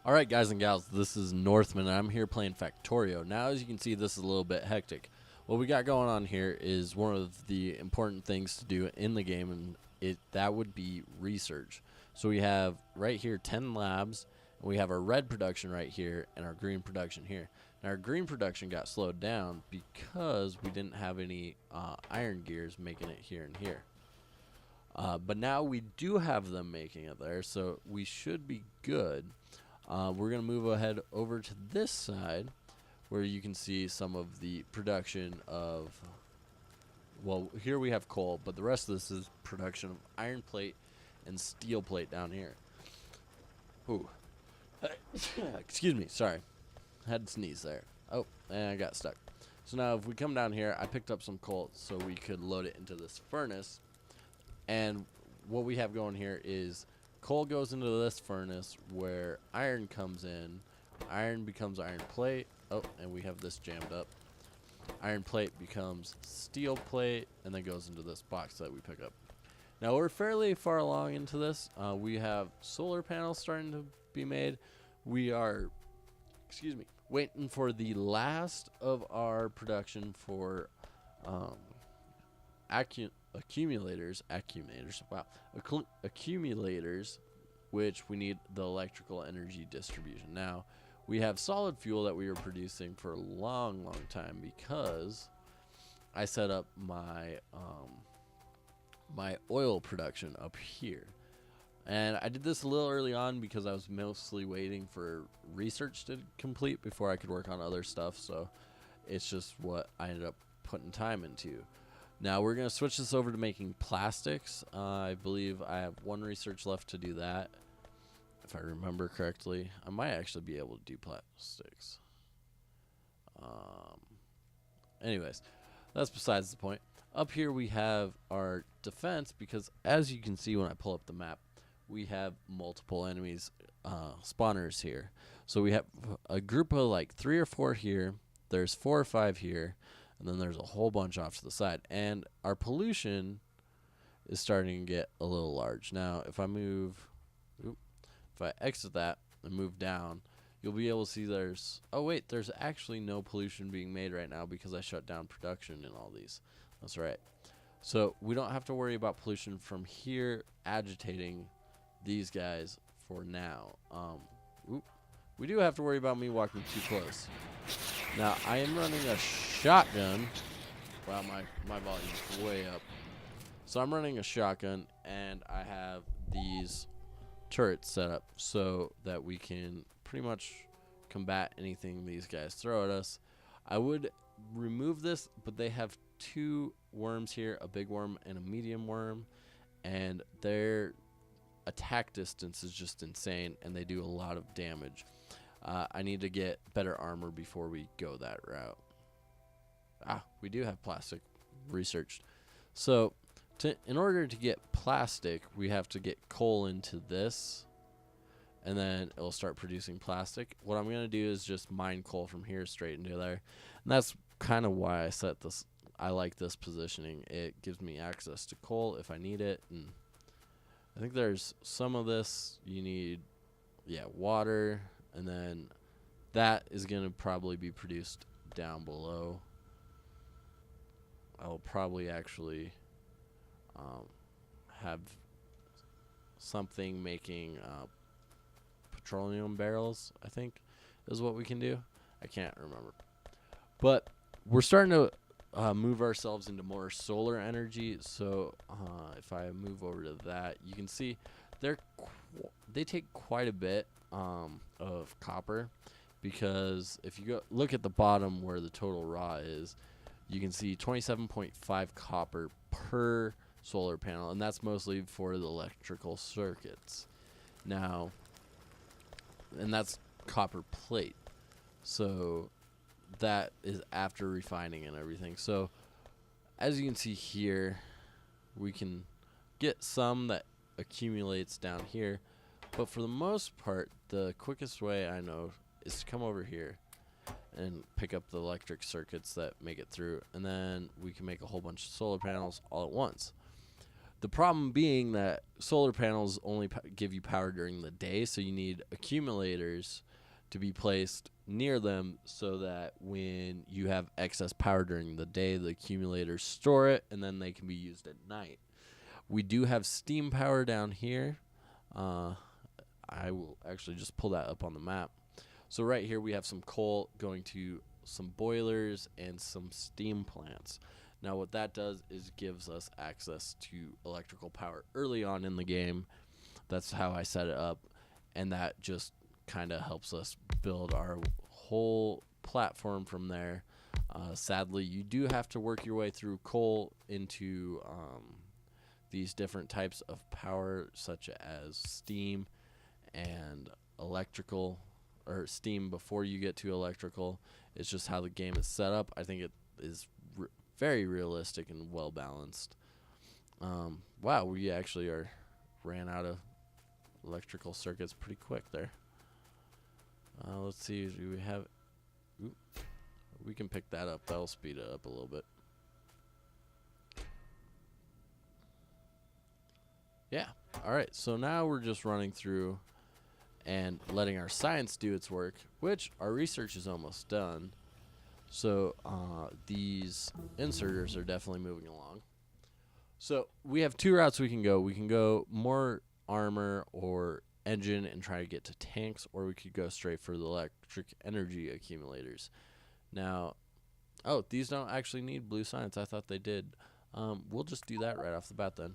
Alright guys and gals, this is Northman and I'm here playing Factorio. Now as you can see, this is a little bit hectic. What we got going on here is one of the important things to do in the game, and that would be research. So we have right here 10 labs, and we have our red production right here and our green production here. Now our green production got slowed down because we didn't have any iron gears making it here and here. But now we do have them making it there, so we should be good. We're going to move ahead over to this side where you can see some of the production of, well, here we have coal, but the rest of this is production of iron plate and steel plate down here. Ooh. Excuse me, sorry. I had to sneeze there. Oh, and I got stuck. So now if we come down here, I picked up some coal so we could load it into this furnace. And what we have going here is coal goes into this furnace where iron comes in. Iron becomes iron plate. Oh, and we have this jammed up. Iron plate becomes steel plate and then goes into this box that we pick up. Now we're fairly far along into this. We have solar panels starting to be made. We are, waiting for the last of our production for accumulators, which we need the electrical energy distribution. Now, we have solid fuel that we were producing for a long time because I set up my my oil production up here. And I did this a little early on because I was mostly waiting for research to complete before I could work on other stuff, so it's just what I ended up putting time into. Now we're going to switch this over to making plastics. I believe I have one research left to do that, if I remember correctly. I might actually be able to do plastics. Anyways, that's besides the point. Up here we have our defense because, as you can see when I pull up the map, we have multiple enemies, spawners here. So we have a group of like 3 or 4 here. There's 4 or 5 here. And then there's a whole bunch off to the side. And our pollution is starting to get a little large. Now, if I exit that and move down, you'll be able to see there's actually no pollution being made right now because I shut down production in all these. That's right. So we don't have to worry about pollution from here agitating these guys for now. We do have to worry about me walking too close. Now, I am running a shotgun. Wow, my volume's way up. So I'm running a shotgun, and I have these turrets set up so that we can pretty much combat anything these guys throw at us. I would remove this, but they have 2 worms here, a big worm and a medium worm, and their attack distance is just insane, and they do a lot of damage. I need to get better armor before we go that route. We do have plastic researched. So, in order to get plastic, we have to get coal into this, and then it'll start producing plastic. What I'm going to do is just mine coal from here straight into there. And that's kind of why I set this. I like this positioning. It gives me access to coal if I need it. And I think there's some of this you need, water. And then that is going to probably be produced down below. I'll probably actually have something making petroleum barrels, I think, is what we can do. I can't remember. But we're starting to move ourselves into more solar energy. So if I move over to that, you can see they take quite a bit of copper, because if you go look at the bottom where the total raw is, you can see 27.5 copper per solar panel, and that's mostly for the electrical circuits. Now, and that's copper plate, so that is after refining and everything. So as you can see here, we can get some that accumulates down here, but for the most part, the quickest way I know is to come over here and pick up the electric circuits that make it through, and then we can make a whole bunch of solar panels all at once. The problem being that solar panels only give you power during the day, so you need accumulators to be placed near them so that when you have excess power during the day, the accumulators store it and then they can be used at night. We do have steam power down here. I will actually just pull that up on the map. So right here we have some coal going to some boilers and some steam plants. Now what that does is gives us access to electrical power early on in the game. That's how I set it up, and that just kind of helps us build our whole platform from there. Sadly, you do have to work your way through coal into these different types of power, such as steam and electrical, or steam before you get to electrical. It's just how the game is set up. I think it is very realistic and well balanced. Wow, we actually ran out of electrical circuits pretty quick there. Let's see, do we have... Oop, we can pick that up. That'll speed it up a little bit. Yeah. All right, so now we're just running through and letting our science do its work, which our research is almost done. So these inserters are definitely moving along. So we have two routes we can go. We can go more armor or engine and try to get to tanks, or we could go straight for the electric energy accumulators. Now, oh, these don't actually need blue science. I thought they did. We'll just do that right off the bat then,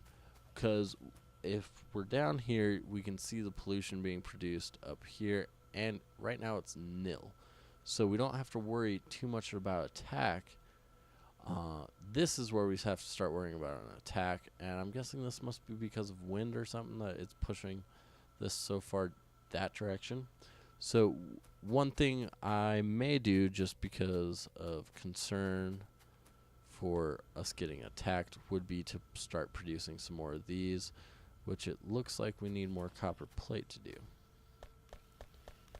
because if we're down here, we can see the pollution being produced up here, and right now it's nil. So we don't have to worry too much about attack. This is where we have to start worrying about an attack, and I'm guessing this must be because of wind or something that it's pushing this so far that direction. So one thing I may do, just because of concern for us getting attacked, would be to start producing some more of these, which it looks like we need more copper plate to do,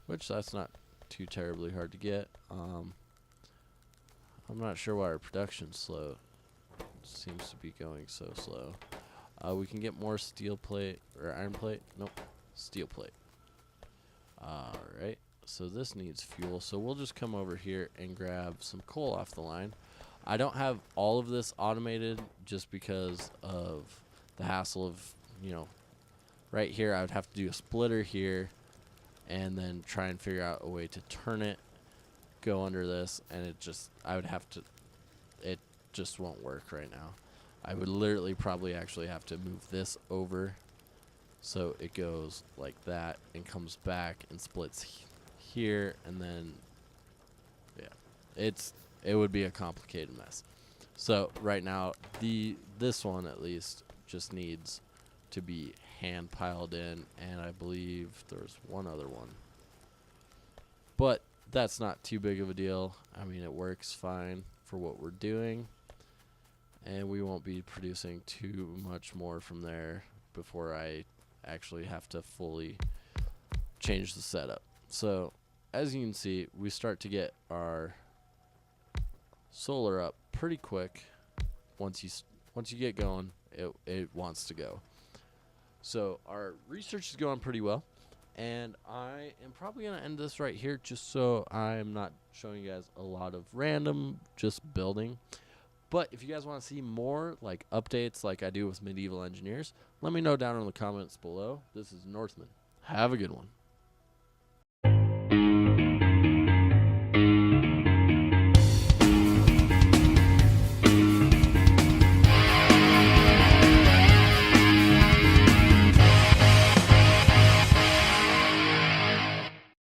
which that's not too terribly hard to get. I'm not sure why our production's slow. It seems to be going so slow. We can get more steel plate or iron plate. Nope, steel plate. Alright, so this needs fuel, so we'll just come over here and grab some coal off the line. I don't have all of this automated just because of the hassle of, right here I would have to do a splitter here and then try and figure out a way to turn it, go under this, and it just won't work right now. I would literally probably actually have to move this over so it goes like that and comes back and splits here, and then it would be a complicated mess. So right now this one at least just needs to be hand piled in, and I believe there's one other one, but that's not too big of a deal. I mean, it works fine for what we're doing, and we won't be producing too much more from there before I actually have to fully change the setup. So as you can see, we start to get our solar up pretty quick. Once you get going, it wants to go. So our research is going pretty well, and I am probably going to end this right here just so I'm not showing you guys a lot of random just building. But if you guys want to see more like updates like I do with Medieval Engineers, let me know down in the comments below. This is Northman. Have a good one.